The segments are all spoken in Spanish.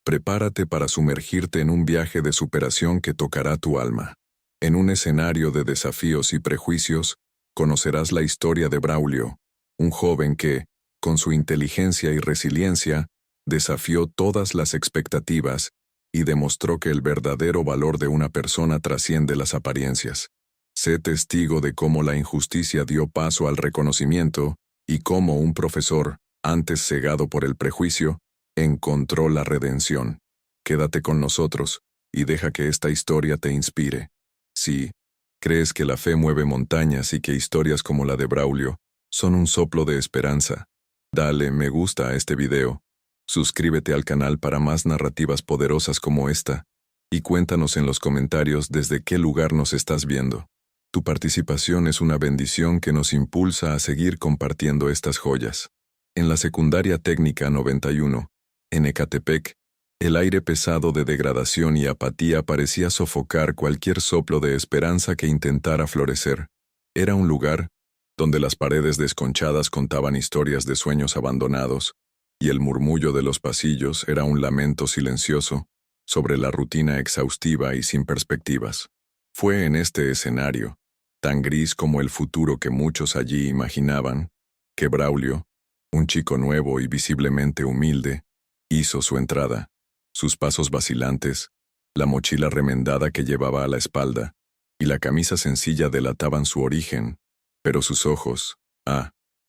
Prepárate para sumergirte en un viaje de superación que tocará tu alma. En un escenario de desafíos y prejuicios, conocerás la historia de Braulio, un joven que, con su inteligencia y resiliencia, desafió todas las expectativas y demostró que el verdadero valor de una persona trasciende las apariencias. Sé testigo de cómo la injusticia dio paso al reconocimiento y cómo un profesor, antes cegado por el prejuicio, encontró la redención. Quédate con nosotros y deja que esta historia te inspire. Si crees que la fe mueve montañas y que historias como la de Braulio son un soplo de esperanza, dale me gusta a este video, suscríbete al canal para más narrativas poderosas como esta, y cuéntanos en los comentarios desde qué lugar nos estás viendo. Tu participación es una bendición que nos impulsa a seguir compartiendo estas joyas. En la secundaria técnica 91, en Ecatepec, el aire pesado de degradación y apatía parecía sofocar cualquier soplo de esperanza que intentara florecer. Era un lugar donde las paredes desconchadas contaban historias de sueños abandonados, y el murmullo de los pasillos era un lamento silencioso sobre la rutina exhaustiva y sin perspectivas. Fue en este escenario, tan gris como el futuro que muchos allí imaginaban, que Braulio, un chico nuevo y visiblemente humilde, hizo su entrada. Sus pasos vacilantes, la mochila remendada que llevaba a la espalda y la camisa sencilla delataban su origen, pero sus ojos,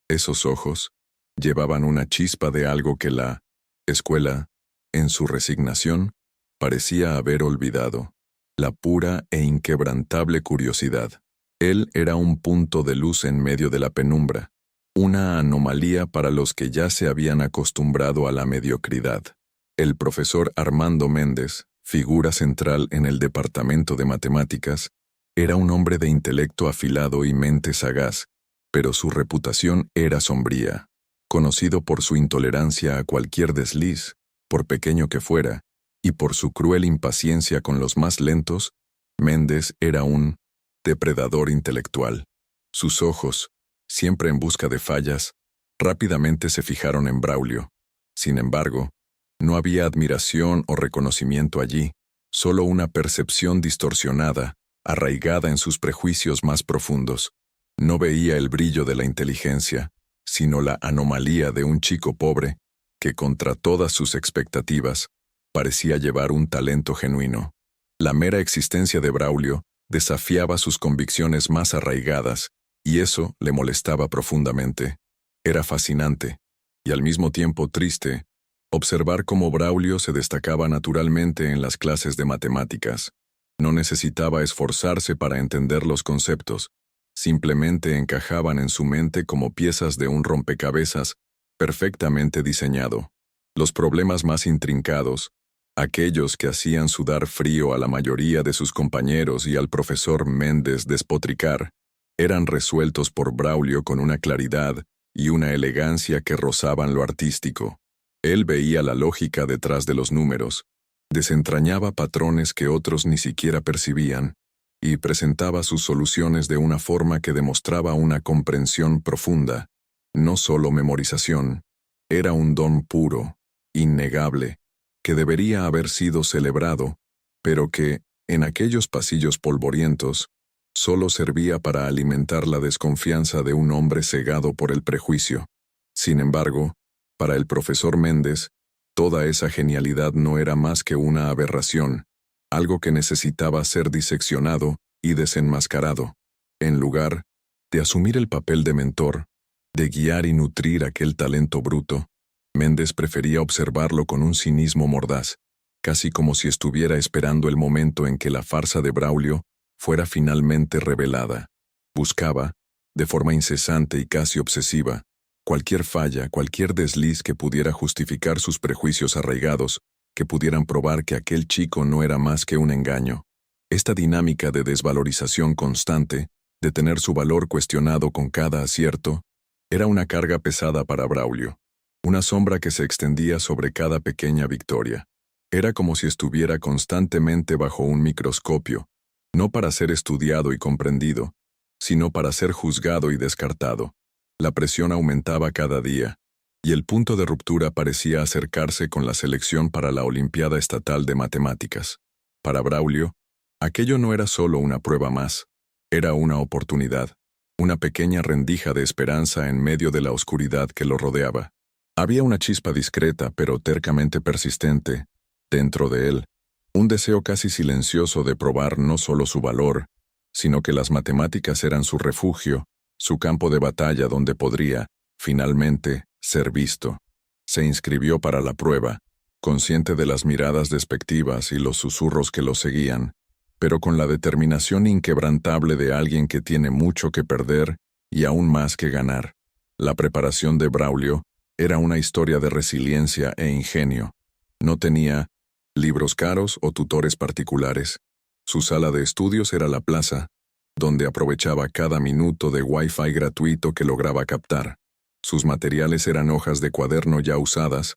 esos ojos, llevaban una chispa de algo que la escuela, en su resignación, parecía haber olvidado: la pura e inquebrantable curiosidad. Él era un punto de luz en medio de la penumbra, una anomalía para los que ya se habían acostumbrado a la mediocridad. El profesor Armando Méndez, figura central en el departamento de matemáticas, era un hombre de intelecto afilado y mente sagaz, pero su reputación era sombría. Conocido por su intolerancia a cualquier desliz, por pequeño que fuera, y por su cruel impaciencia con los más lentos, Méndez era un depredador intelectual. Sus ojos, siempre en busca de fallas, rápidamente se fijaron en Braulio. Sin embargo, no había admiración o reconocimiento allí, solo una percepción distorsionada, arraigada en sus prejuicios más profundos. No veía el brillo de la inteligencia, sino la anomalía de un chico pobre que, contra todas sus expectativas, parecía llevar un talento genuino. La mera existencia de Braulio desafiaba sus convicciones más arraigadas, y eso le molestaba profundamente. Era fascinante, y al mismo tiempo triste, observar cómo Braulio se destacaba naturalmente en las clases de matemáticas. No necesitaba esforzarse para entender los conceptos, simplemente encajaban en su mente como piezas de un rompecabezas perfectamente diseñado. Los problemas más intrincados, aquellos que hacían sudar frío a la mayoría de sus compañeros y al profesor Méndez despotricar, eran resueltos por Braulio con una claridad y una elegancia que rozaban lo artístico. Él veía la lógica detrás de los números, desentrañaba patrones que otros ni siquiera percibían, y presentaba sus soluciones de una forma que demostraba una comprensión profunda, no solo memorización. Era un don puro, innegable, que debería haber sido celebrado, pero que, en aquellos pasillos polvorientos, solo servía para alimentar la desconfianza de un hombre cegado por el prejuicio. Sin embargo, para el profesor Méndez, toda esa genialidad no era más que una aberración, algo que necesitaba ser diseccionado y desenmascarado. En lugar de asumir el papel de mentor, de guiar y nutrir aquel talento bruto, Méndez prefería observarlo con un cinismo mordaz, casi como si estuviera esperando el momento en que la farsa de Braulio fuera finalmente revelada. Buscaba, de forma incesante y casi obsesiva, cualquier falla, cualquier desliz que pudiera justificar sus prejuicios arraigados, que pudieran probar que aquel chico no era más que un engaño. Esta dinámica de desvalorización constante, de tener su valor cuestionado con cada acierto, era una carga pesada para Braulio, una sombra que se extendía sobre cada pequeña victoria. Era como si estuviera constantemente bajo un microscopio, no para ser estudiado y comprendido, sino para ser juzgado y descartado. La presión aumentaba cada día, y el punto de ruptura parecía acercarse con la selección para la Olimpiada Estatal de Matemáticas. Para Braulio, aquello no era solo una prueba más, era una oportunidad, una pequeña rendija de esperanza en medio de la oscuridad que lo rodeaba. Había una chispa discreta pero tercamente persistente, dentro de él, un deseo casi silencioso de probar no solo su valor, sino que las matemáticas eran su refugio, su campo de batalla donde podría, finalmente, ser visto. Se inscribió para la prueba, consciente de las miradas despectivas y los susurros que lo seguían, pero con la determinación inquebrantable de alguien que tiene mucho que perder y aún más que ganar. La preparación de Braulio era una historia de resiliencia e ingenio. No tenía libros caros o tutores particulares. Su sala de estudios era la plaza, donde aprovechaba cada minuto de Wi-Fi gratuito que lograba captar. Sus materiales eran hojas de cuaderno ya usadas,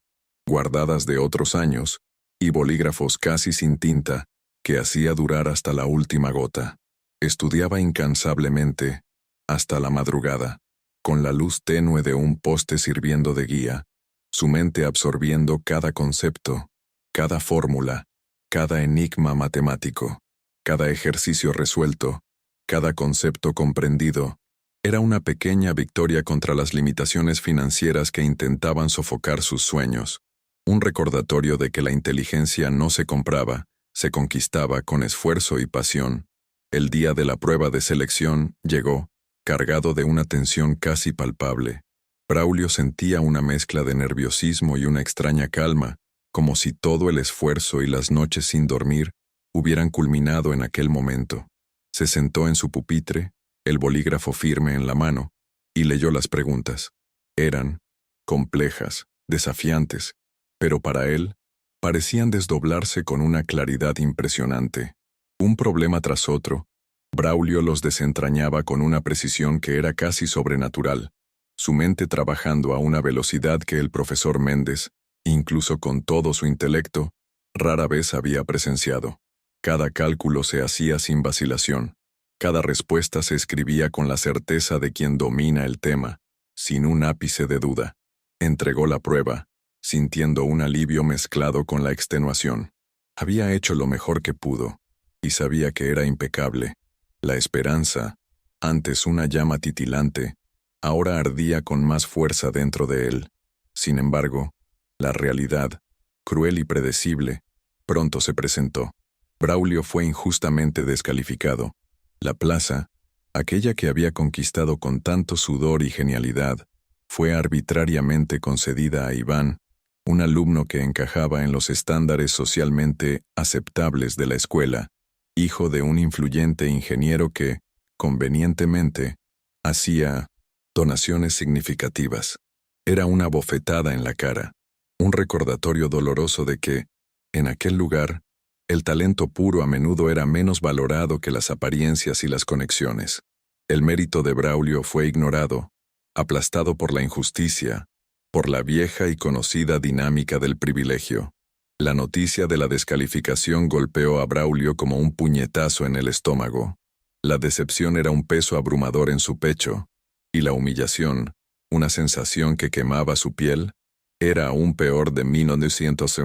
guardadas de otros años, y bolígrafos casi sin tinta, que hacía durar hasta la última gota. Estudiaba incansablemente, hasta la madrugada, con la luz tenue de un poste sirviendo de guía, su mente absorbiendo cada concepto, cada fórmula, cada enigma matemático, cada ejercicio resuelto, cada concepto comprendido. Era una pequeña victoria contra las limitaciones financieras que intentaban sofocar sus sueños, un recordatorio de que la inteligencia no se compraba, se conquistaba con esfuerzo y pasión. El día de la prueba de selección llegó, cargado de una tensión casi palpable. Braulio sentía una mezcla de nerviosismo y una extraña calma, como si todo el esfuerzo y las noches sin dormir hubieran culminado en aquel momento. Se sentó en su pupitre, el bolígrafo firme en la mano, y leyó las preguntas. Eran complejas, desafiantes, pero para él, parecían desdoblarse con una claridad impresionante. Un problema tras otro, Braulio los desentrañaba con una precisión que era casi sobrenatural, su mente trabajando a una velocidad que el profesor Méndez, incluso con todo su intelecto, rara vez había presenciado. Cada cálculo se hacía sin vacilación. Cada respuesta se escribía con la certeza de quien domina el tema, sin un ápice de duda. Entregó la prueba, sintiendo un alivio mezclado con la extenuación. Había hecho lo mejor que pudo, y sabía que era impecable. La esperanza, antes una llama titilante, ahora ardía con más fuerza dentro de él. Sin embargo, la realidad, cruel y predecible, pronto se presentó. Braulio fue injustamente descalificado. La plaza, aquella que había conquistado con tanto sudor y genialidad, fue arbitrariamente concedida a Iván, un alumno que encajaba en los estándares socialmente aceptables de la escuela, hijo de un influyente ingeniero que, convenientemente, hacía donaciones significativas. Era una bofetada en la cara, un recordatorio doloroso de que, en aquel lugar, el talento puro a menudo era menos valorado que las apariencias y las conexiones. El mérito de Braulio fue ignorado, aplastado por la injusticia, por la vieja y conocida dinámica del privilegio. La noticia de la descalificación golpeó a Braulio como un puñetazo en el estómago. La decepción era un peso abrumador en su pecho, y la humillación, una sensación que quemaba su piel, era aún peor de 1900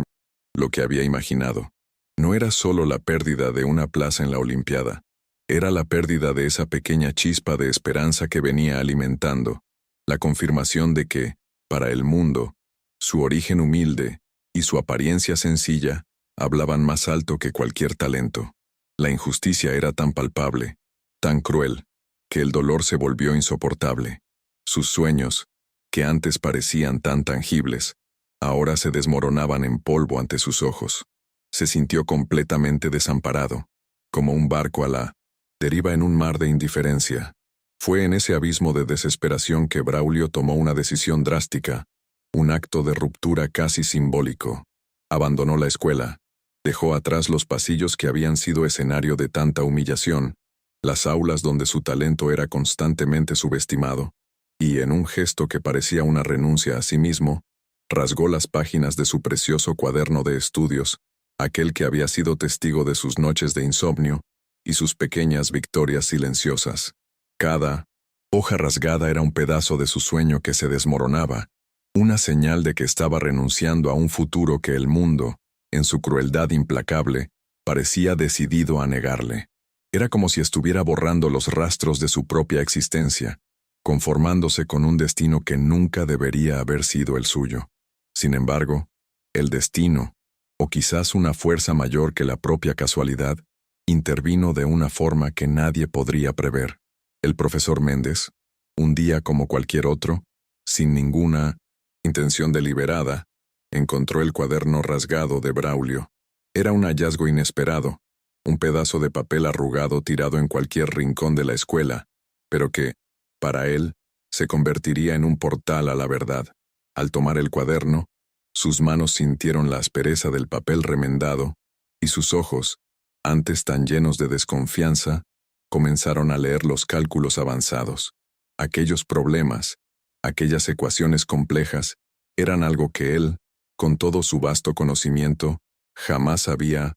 lo que había imaginado. No era solo la pérdida de una plaza en la Olimpiada, era la pérdida de esa pequeña chispa de esperanza que venía alimentando, la confirmación de que, para el mundo, su origen humilde y su apariencia sencilla hablaban más alto que cualquier talento. La injusticia era tan palpable, tan cruel, que el dolor se volvió insoportable. Sus sueños, que antes parecían tan tangibles, ahora se desmoronaban en polvo ante sus ojos. Se sintió completamente desamparado, como un barco a la deriva en un mar de indiferencia. Fue en ese abismo de desesperación que Braulio tomó una decisión drástica, un acto de ruptura casi simbólico. Abandonó la escuela, dejó atrás los pasillos que habían sido escenario de tanta humillación, las aulas donde su talento era constantemente subestimado, y en un gesto que parecía una renuncia a sí mismo, rasgó las páginas de su precioso cuaderno de estudios, aquel que había sido testigo de sus noches de insomnio y sus pequeñas victorias silenciosas. Cada hoja rasgada era un pedazo de su sueño que se desmoronaba, una señal de que estaba renunciando a un futuro que el mundo, en su crueldad implacable, parecía decidido a negarle. Era como si estuviera borrando los rastros de su propia existencia, conformándose con un destino que nunca debería haber sido el suyo. Sin embargo, el destino, o quizás una fuerza mayor que la propia casualidad, intervino de una forma que nadie podría prever. El profesor Méndez, un día como cualquier otro, sin ninguna intención deliberada, encontró el cuaderno rasgado de Braulio. Era un hallazgo inesperado, un pedazo de papel arrugado tirado en cualquier rincón de la escuela, pero que, para él, se convertiría en un portal a la verdad. Al tomar el cuaderno, sus manos sintieron la aspereza del papel remendado, y sus ojos, antes tan llenos de desconfianza, comenzaron a leer los cálculos avanzados. Aquellos problemas, aquellas ecuaciones complejas, eran algo que él, con todo su vasto conocimiento, jamás había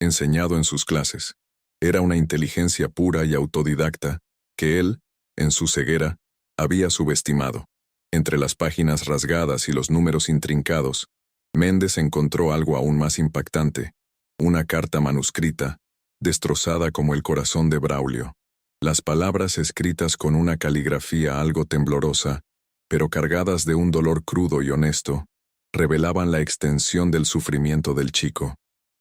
enseñado en sus clases. Era una inteligencia pura y autodidacta que él, en su ceguera, había subestimado. Entre las páginas rasgadas y los números intrincados, Méndez encontró algo aún más impactante, una carta manuscrita, destrozada como el corazón de Braulio. Las palabras escritas con una caligrafía algo temblorosa, pero cargadas de un dolor crudo y honesto, revelaban la extensión del sufrimiento del chico.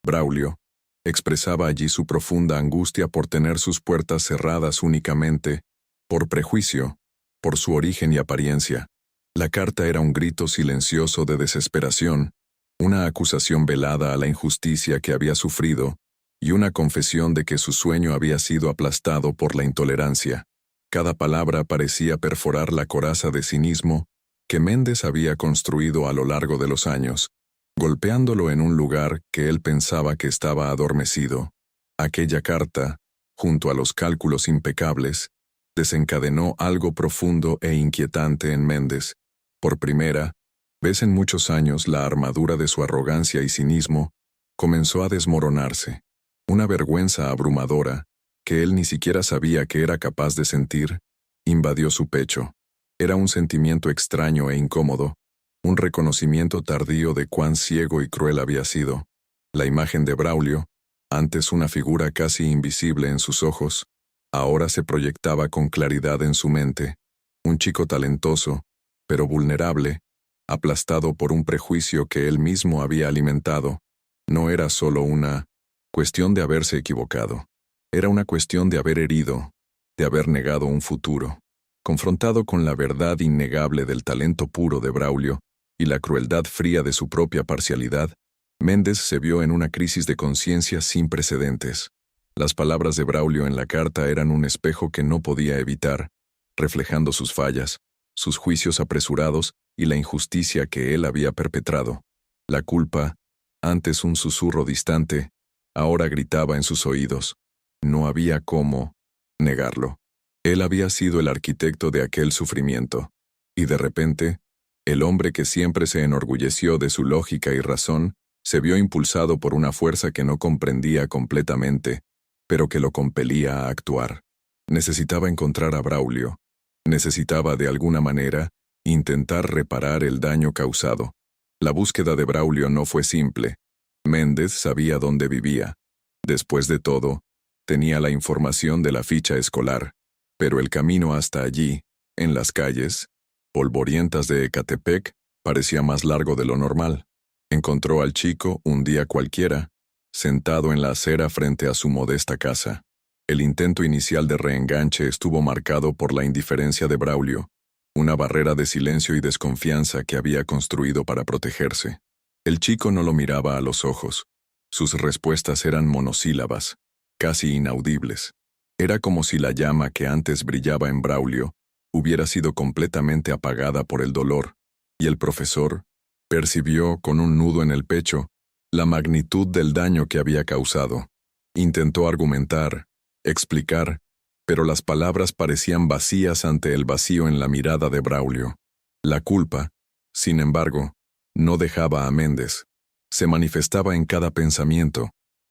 Braulio expresaba allí su profunda angustia por tener sus puertas cerradas únicamente por prejuicio, por su origen y apariencia. La carta era un grito silencioso de desesperación, una acusación velada a la injusticia que había sufrido y una confesión de que su sueño había sido aplastado por la intolerancia. Cada palabra parecía perforar la coraza de cinismo que Méndez había construido a lo largo de los años, golpeándolo en un lugar que él pensaba que estaba adormecido. Aquella carta, junto a los cálculos impecables, desencadenó algo profundo e inquietante en Méndez. Por primera vez en muchos años la armadura de su arrogancia y cinismo comenzó a desmoronarse. Una vergüenza abrumadora, que él ni siquiera sabía que era capaz de sentir, invadió su pecho. Era un sentimiento extraño e incómodo, un reconocimiento tardío de cuán ciego y cruel había sido. La imagen de Braulio, antes una figura casi invisible en sus ojos, ahora se proyectaba con claridad en su mente. Un chico talentoso, pero vulnerable, aplastado por un prejuicio que él mismo había alimentado. No era solo una cuestión de haberse equivocado. Era una cuestión de haber herido, de haber negado un futuro. Confrontado con la verdad innegable del talento puro de Braulio y la crueldad fría de su propia parcialidad, Méndez se vio en una crisis de conciencia sin precedentes. Las palabras de Braulio en la carta eran un espejo que no podía evitar, reflejando sus fallas, sus juicios apresurados y la injusticia que él había perpetrado. La culpa, antes un susurro distante, ahora gritaba en sus oídos. No había cómo negarlo. Él había sido el arquitecto de aquel sufrimiento, y de repente, el hombre que siempre se enorgulleció de su lógica y razón, se vio impulsado por una fuerza que no comprendía completamente, pero que lo compelía a actuar. Necesitaba encontrar a Braulio. Necesitaba, de alguna manera, intentar reparar el daño causado. La búsqueda de Braulio no fue simple. Méndez sabía dónde vivía. Después de todo, tenía la información de la ficha escolar, pero el camino hasta allí, en las calles polvorientas de Ecatepec, parecía más largo de lo normal. Encontró al chico un día cualquiera, sentado en la acera frente a su modesta casa. El intento inicial de reenganche estuvo marcado por la indiferencia de Braulio, una barrera de silencio y desconfianza que había construido para protegerse. El chico no lo miraba a los ojos. Sus respuestas eran monosílabas, casi inaudibles. Era como si la llama que antes brillaba en Braulio hubiera sido completamente apagada por el dolor, y el profesor percibió con un nudo en el pecho la magnitud del daño que había causado. Intentó argumentar, explicar, pero las palabras parecían vacías ante el vacío en la mirada de Braulio. La culpa, sin embargo, no dejaba a Méndez. Se manifestaba en cada pensamiento,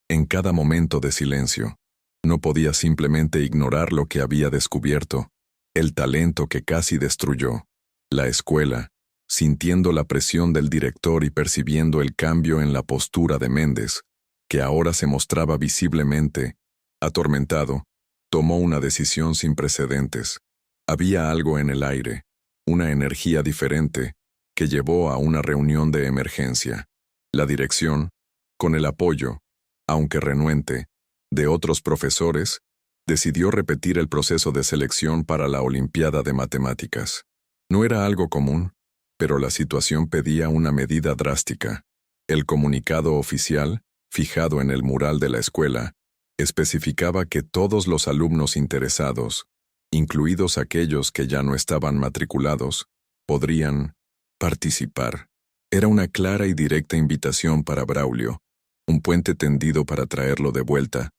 en cada momento de silencio. No podía simplemente ignorar lo que había descubierto, el talento que casi destruyó, la escuela, sintiendo la presión del director y percibiendo el cambio en la postura de Méndez, que ahora se mostraba visiblemente atormentado, tomó una decisión sin precedentes. Había algo en el aire, una energía diferente, que llevó a una reunión de emergencia. La dirección, con el apoyo, aunque renuente, de otros profesores, decidió repetir el proceso de selección para la Olimpiada de Matemáticas. No era algo común, pero la situación pedía una medida drástica. El comunicado oficial, fijado en el mural de la escuela, especificaba que todos los alumnos interesados, incluidos aquellos que ya no estaban matriculados, podrían participar. Era una clara y directa invitación para Braulio, un puente tendido para traerlo de vuelta,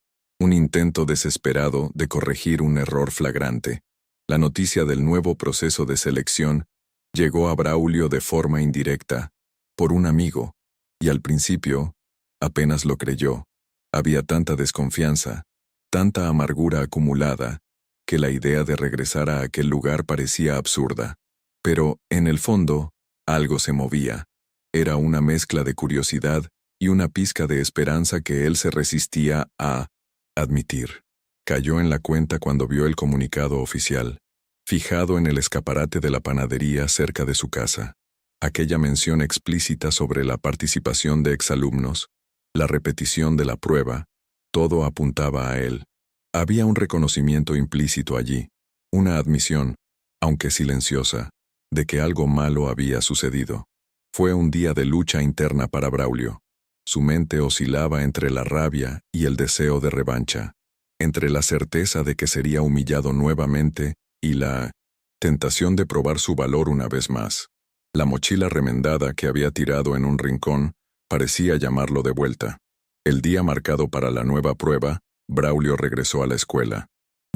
un intento desesperado de corregir un error flagrante. La noticia del nuevo proceso de selección llegó a Braulio de forma indirecta, por un amigo, y al principio, apenas lo creyó. Había tanta desconfianza, tanta amargura acumulada, que la idea de regresar a aquel lugar parecía absurda. Pero, en el fondo, algo se movía. Era una mezcla de curiosidad y una pizca de esperanza que él se resistía a admitir. Cayó en la cuenta cuando vio el comunicado oficial, fijado en el escaparate de la panadería cerca de su casa. Aquella mención explícita sobre la participación de exalumnos, la repetición de la prueba, todo apuntaba a él. Había un reconocimiento implícito allí, una admisión, aunque silenciosa, de que algo malo había sucedido. Fue un día de lucha interna para Braulio. Su mente oscilaba entre la rabia y el deseo de revancha, entre la certeza de que sería humillado nuevamente y la tentación de probar su valor una vez más. La mochila remendada que había tirado en un rincón parecía llamarlo de vuelta. El día marcado para la nueva prueba, Braulio regresó a la escuela.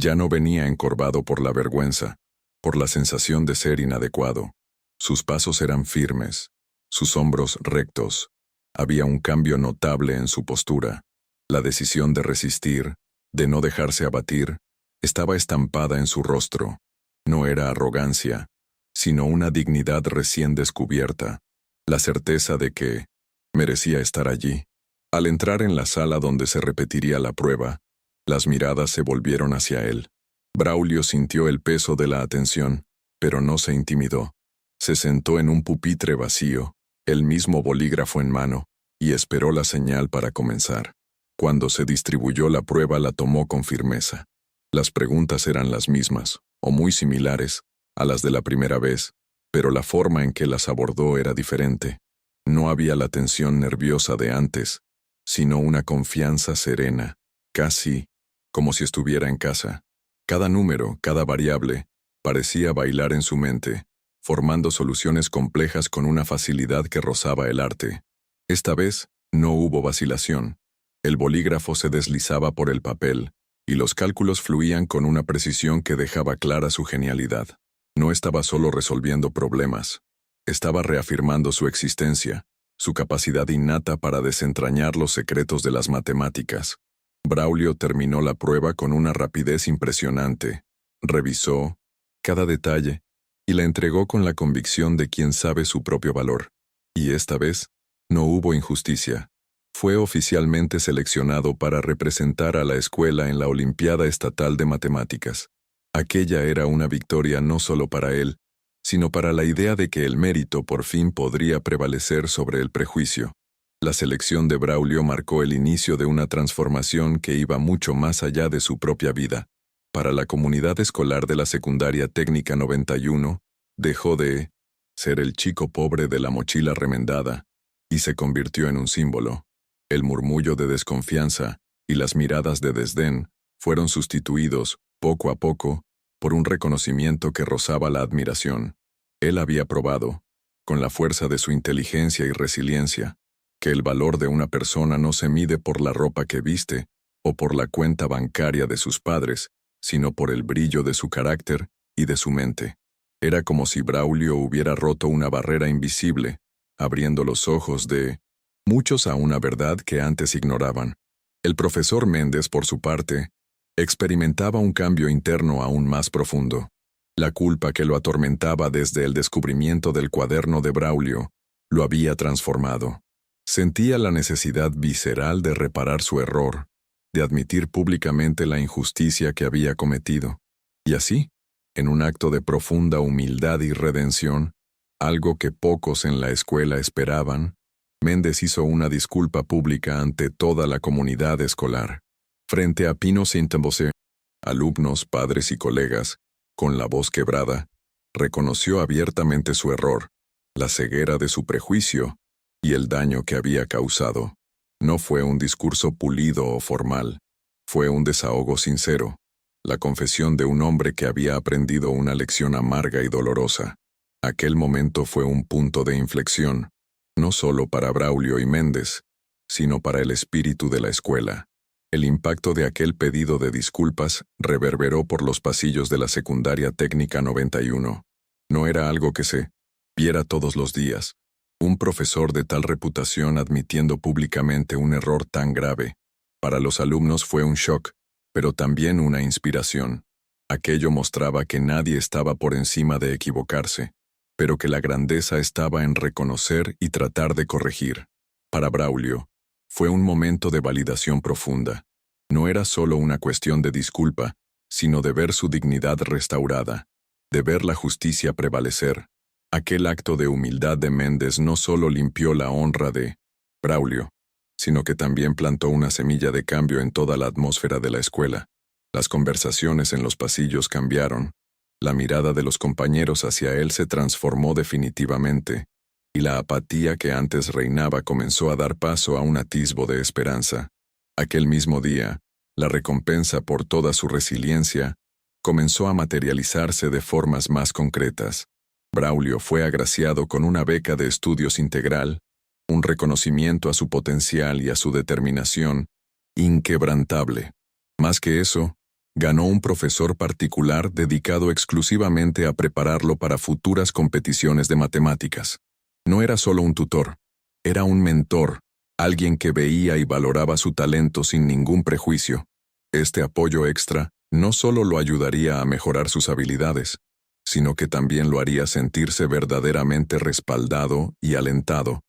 Ya no venía encorvado por la vergüenza, por la sensación de ser inadecuado. Sus pasos eran firmes, sus hombros rectos. Había un cambio notable en su postura. La decisión de resistir, de no dejarse abatir, estaba estampada en su rostro. No era arrogancia, sino una dignidad recién descubierta, la certeza de que merecía estar allí. Al entrar en la sala donde se repetiría la prueba, las miradas se volvieron hacia él. Braulio sintió el peso de la atención, pero no se intimidó. Se sentó en un pupitre vacío, el mismo bolígrafo en mano, y esperó la señal para comenzar. Cuando se distribuyó la prueba la tomó con firmeza. Las preguntas eran las mismas, o muy similares, a las de la primera vez, pero la forma en que las abordó era diferente. No había la tensión nerviosa de antes, sino una confianza serena, casi como si estuviera en casa. Cada número, cada variable, parecía bailar en su mente, formando soluciones complejas con una facilidad que rozaba el arte. Esta vez, no hubo vacilación. El bolígrafo se deslizaba por el papel, y los cálculos fluían con una precisión que dejaba clara su genialidad. No estaba solo resolviendo problemas, estaba reafirmando su existencia, su capacidad innata para desentrañar los secretos de las matemáticas. Braulio terminó la prueba con una rapidez impresionante, revisó cada detalle y la entregó con la convicción de quien sabe su propio valor. Y esta vez, no hubo injusticia. Fue oficialmente seleccionado para representar a la escuela en la Olimpiada Estatal de Matemáticas. Aquella era una victoria no solo para él, sino para la idea de que el mérito por fin podría prevalecer sobre el prejuicio. La selección de Braulio marcó el inicio de una transformación que iba mucho más allá de su propia vida. Para la comunidad escolar de la Secundaria Técnica 91, dejó de ser el chico pobre de la mochila remendada y se convirtió en un símbolo. El murmullo de desconfianza y las miradas de desdén fueron sustituidos, poco a poco, por un reconocimiento que rozaba la admiración. Él había probado, con la fuerza de su inteligencia y resiliencia, que el valor de una persona no se mide por la ropa que viste o por la cuenta bancaria de sus padres, sino por el brillo de su carácter y de su mente. Era como si Braulio hubiera roto una barrera invisible, abriendo los ojos de muchos a una verdad que antes ignoraban. El profesor Méndez, por su parte, experimentaba un cambio interno aún más profundo. La culpa que lo atormentaba desde el descubrimiento del cuaderno de Braulio lo había transformado. Sentía la necesidad visceral de reparar su error, de admitir públicamente la injusticia que había cometido. Y así, en un acto de profunda humildad y redención, algo que pocos en la escuela esperaban, Méndez hizo una disculpa pública ante toda la comunidad escolar. Frente a Pino Saint-Ambroise, alumnos, padres y colegas, con la voz quebrada, reconoció abiertamente su error, la ceguera de su prejuicio y el daño que había causado. No fue un discurso pulido o formal, fue un desahogo sincero, la confesión de un hombre que había aprendido una lección amarga y dolorosa. Aquel momento fue un punto de inflexión, no solo para Braulio y Méndez, sino para el espíritu de la escuela. El impacto de aquel pedido de disculpas reverberó por los pasillos de la Secundaria Técnica 91. No era algo que se viera todos los días. Un profesor de tal reputación admitiendo públicamente un error tan grave. Para los alumnos fue un shock, pero también una inspiración. Aquello mostraba que nadie estaba por encima de equivocarse, pero que la grandeza estaba en reconocer y tratar de corregir. Para Braulio, fue un momento de validación profunda. No era solo una cuestión de disculpa, sino de ver su dignidad restaurada, de ver la justicia prevalecer. Aquel acto de humildad de Méndez no solo limpió la honra de Braulio, sino que también plantó una semilla de cambio en toda la atmósfera de la escuela. Las conversaciones en los pasillos cambiaron, la mirada de los compañeros hacia él se transformó definitivamente, y la apatía que antes reinaba comenzó a dar paso a un atisbo de esperanza. Aquel mismo día, la recompensa por toda su resiliencia comenzó a materializarse de formas más concretas. Braulio fue agraciado con una beca de estudios integral, un reconocimiento a su potencial y a su determinación inquebrantable. Más que eso, ganó un profesor particular dedicado exclusivamente a prepararlo para futuras competiciones de matemáticas. No era solo un tutor, era un mentor, alguien que veía y valoraba su talento sin ningún prejuicio. Este apoyo extra no solo lo ayudaría a mejorar sus habilidades, sino que también lo haría sentirse verdaderamente respaldado y alentado,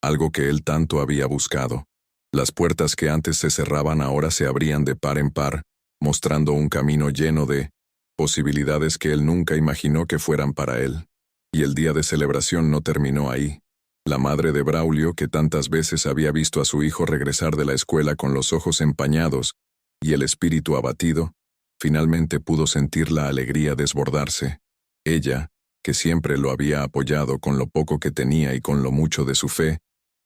algo que él tanto había buscado. Las puertas que antes se cerraban ahora se abrían de par en par, mostrando un camino lleno de posibilidades que él nunca imaginó que fueran para él. Y el día de celebración no terminó ahí. La madre de Braulio, que tantas veces había visto a su hijo regresar de la escuela con los ojos empañados y el espíritu abatido, finalmente pudo sentir la alegría desbordarse. Ella, que siempre lo había apoyado con lo poco que tenía y con lo mucho de su fe,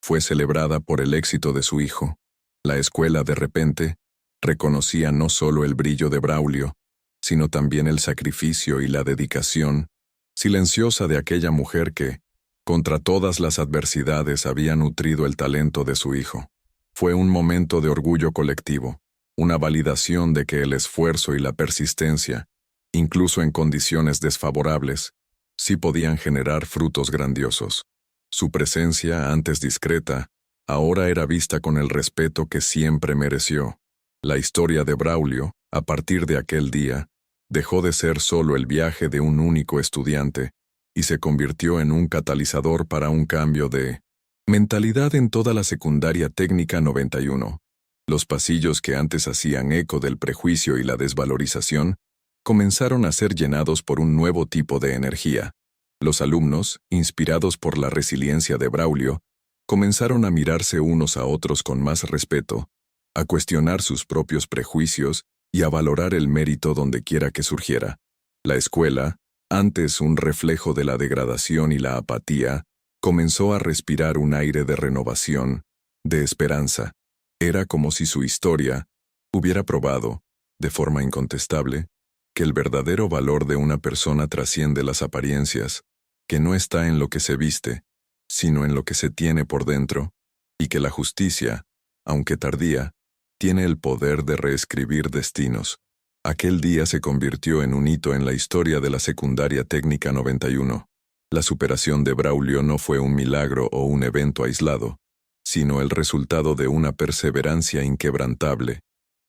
fue celebrada por el éxito de su hijo. La escuela, de repente, reconocía no solo el brillo de Braulio, sino también el sacrificio y la dedicación silenciosa de aquella mujer que, contra todas las adversidades, había nutrido el talento de su hijo. Fue un momento de orgullo colectivo, una validación de que el esfuerzo y la persistencia, incluso en condiciones desfavorables, sí podían generar frutos grandiosos. Su presencia, antes discreta, ahora era vista con el respeto que siempre mereció. La historia de Braulio, a partir de aquel día, dejó de ser solo el viaje de un único estudiante y se convirtió en un catalizador para un cambio de mentalidad en toda la Secundaria Técnica 91. Los pasillos que antes hacían eco del prejuicio y la desvalorización comenzaron a ser llenados por un nuevo tipo de energía. Los alumnos, inspirados por la resiliencia de Braulio, comenzaron a mirarse unos a otros con más respeto, a cuestionar sus propios prejuicios y a valorar el mérito donde quiera que surgiera. La escuela, antes un reflejo de la degradación y la apatía, comenzó a respirar un aire de renovación, de esperanza. Era como si su historia hubiera probado, de forma incontestable, que el verdadero valor de una persona trasciende las apariencias, que no está en lo que se viste, sino en lo que se tiene por dentro, y que la justicia, aunque tardía, tiene el poder de reescribir destinos. Aquel día se convirtió en un hito en la historia de la Secundaria Técnica 91. La superación de Braulio no fue un milagro o un evento aislado, sino el resultado de una perseverancia inquebrantable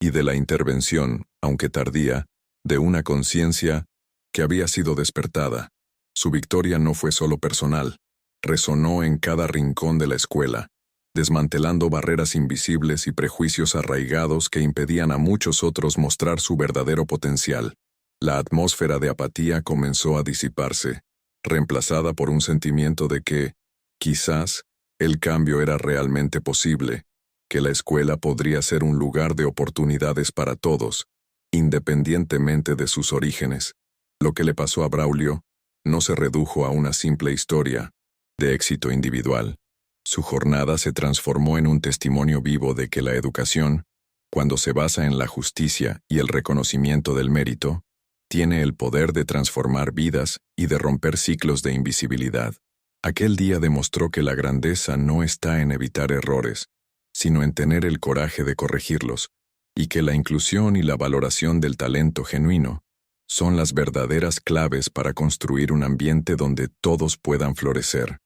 y de la intervención, aunque tardía, de una conciencia que había sido despertada. Su victoria no fue solo personal, resonó en cada rincón de la escuela, desmantelando barreras invisibles y prejuicios arraigados que impedían a muchos otros mostrar su verdadero potencial. La atmósfera de apatía comenzó a disiparse, reemplazada por un sentimiento de que, quizás, el cambio era realmente posible, que la escuela podría ser un lugar de oportunidades para todos, independientemente de sus orígenes. Lo que le pasó a Braulio no se redujo a una simple historia de éxito individual. Su jornada se transformó en un testimonio vivo de que la educación, cuando se basa en la justicia y el reconocimiento del mérito, tiene el poder de transformar vidas y de romper ciclos de invisibilidad. Aquel día demostró que la grandeza no está en evitar errores, sino en tener el coraje de corregirlos, y que la inclusión y la valoración del talento genuino son las verdaderas claves para construir un ambiente donde todos puedan florecer.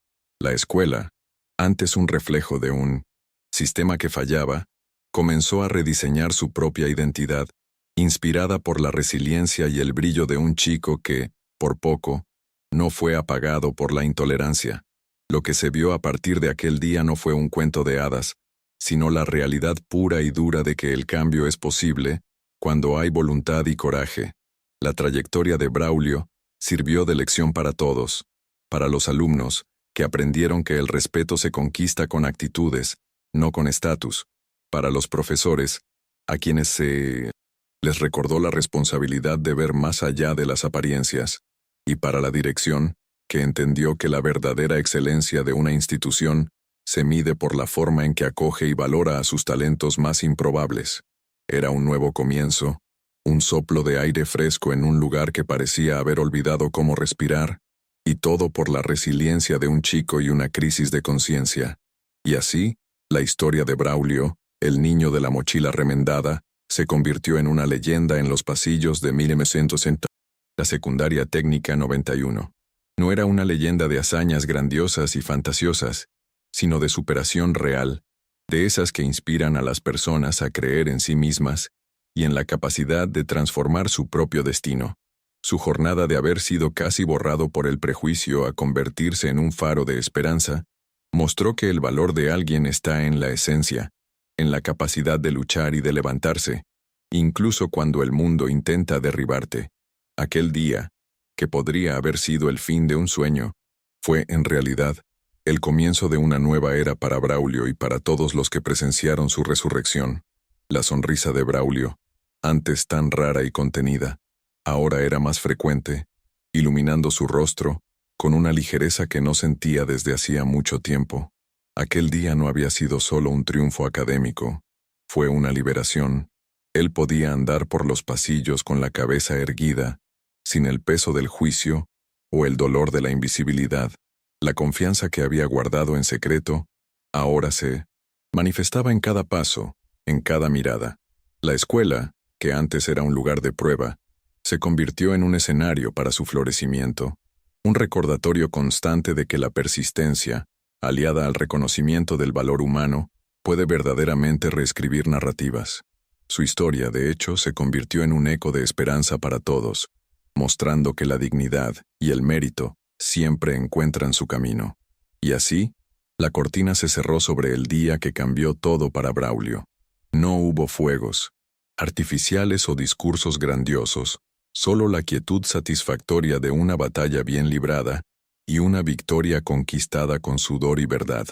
La escuela, antes un reflejo de un sistema que fallaba, comenzó a rediseñar su propia identidad, inspirada por la resiliencia y el brillo de un chico que, por poco, no fue apagado por la intolerancia. Lo que se vio a partir de aquel día no fue un cuento de hadas, sino la realidad pura y dura de que el cambio es posible cuando hay voluntad y coraje. La trayectoria de Braulio sirvió de lección para todos, para los alumnos, que aprendieron que el respeto se conquista con actitudes, no con estatus, para los profesores, a quienes se les recordó la responsabilidad de ver más allá de las apariencias, y para la dirección, que entendió que la verdadera excelencia de una institución se mide por la forma en que acoge y valora a sus talentos más improbables. Era un nuevo comienzo, un soplo de aire fresco en un lugar que parecía haber olvidado cómo respirar, y todo por la resiliencia de un chico y una crisis de conciencia. Y así, la historia de Braulio, el niño de la mochila remendada, se convirtió en una leyenda en los pasillos de 1960, la secundaria técnica 91. No era una leyenda de hazañas grandiosas y fantasiosas, sino de superación real, de esas que inspiran a las personas a creer en sí mismas y en la capacidad de transformar su propio destino. Su jornada de haber sido casi borrado por el prejuicio a convertirse en un faro de esperanza, mostró que el valor de alguien está en la esencia, en la capacidad de luchar y de levantarse, incluso cuando el mundo intenta derribarte. Aquel día, que podría haber sido el fin de un sueño, fue, en realidad, el comienzo de una nueva era para Braulio y para todos los que presenciaron su resurrección. La sonrisa de Braulio, antes tan rara y contenida, ahora era más frecuente, iluminando su rostro con una ligereza que no sentía desde hacía mucho tiempo. Aquel día no había sido solo un triunfo académico, fue una liberación. Él podía andar por los pasillos con la cabeza erguida, sin el peso del juicio o el dolor de la invisibilidad. La confianza que había guardado en secreto, ahora se manifestaba en cada paso, en cada mirada. La escuela, que antes era un lugar de prueba, se convirtió en un escenario para su florecimiento, un recordatorio constante de que la persistencia, aliada al reconocimiento del valor humano, puede verdaderamente reescribir narrativas. Su historia, de hecho, se convirtió en un eco de esperanza para todos, mostrando que la dignidad y el mérito siempre encuentran su camino. Y así, la cortina se cerró sobre el día que cambió todo para Braulio. No hubo fuegos artificiales o discursos grandiosos, solo la quietud satisfactoria de una batalla bien librada y una victoria conquistada con sudor y verdad.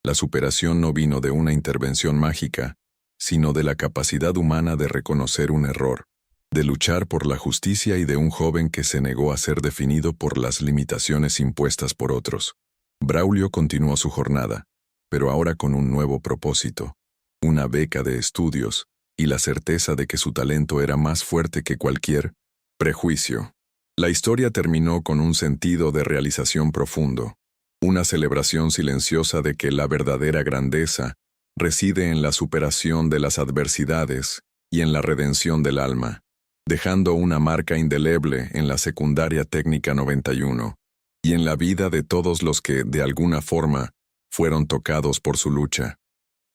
La superación no vino de una intervención mágica, sino de la capacidad humana de reconocer un error, de luchar por la justicia y de un joven que se negó a ser definido por las limitaciones impuestas por otros. Braulio continuó su jornada, pero ahora con un nuevo propósito, una beca de estudios y la certeza de que su talento era más fuerte que cualquier prejuicio. La historia terminó con un sentido de realización profundo, una celebración silenciosa de que la verdadera grandeza reside en la superación de las adversidades y en la redención del alma, dejando una marca indeleble en la secundaria técnica 91 y en la vida de todos los que, de alguna forma, fueron tocados por su lucha.